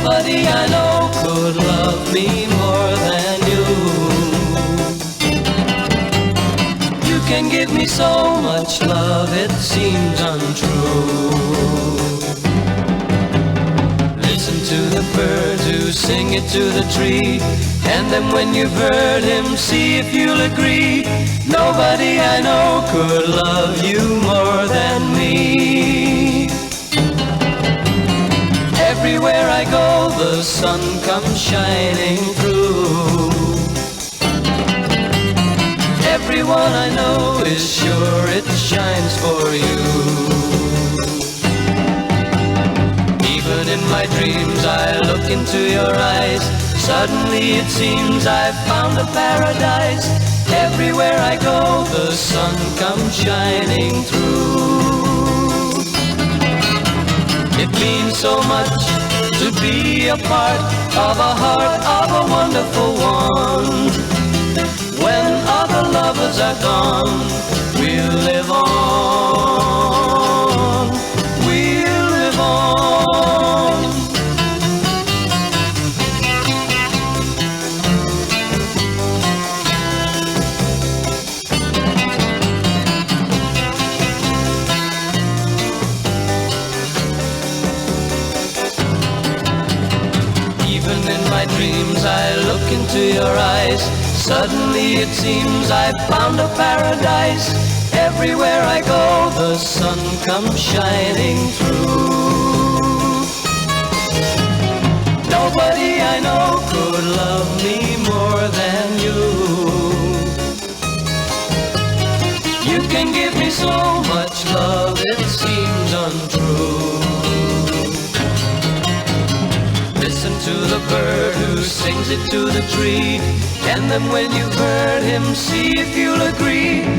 Nobody I know could love me more than you. You can give me so much love, it seems untrue. Listen to the birds who sing it to the tree, and then when you've heard him, see if you'll agree. Nobody I know could love you more than me. Everywhere I go, the sun comes shining through. Everyone I know is sure it shines for you. Even in my dreams I look into your eyes. Suddenly it seems I've found a paradise. Everywhere I go, the sun comes shining through. It means so much to be a part of a heart of a wonderful one. When other lovers are gone, we'll live on. We'll live on. Even in my dreams I look into your eyes. Suddenly it seems I've found a paradise. Everywhere I go, the sun comes shining through. Nobody I know could love me more than you. You can give me so much love, it seems untrue. Listen to the bird who sings it to the tree, and then when you've heard him, see if you'll agree.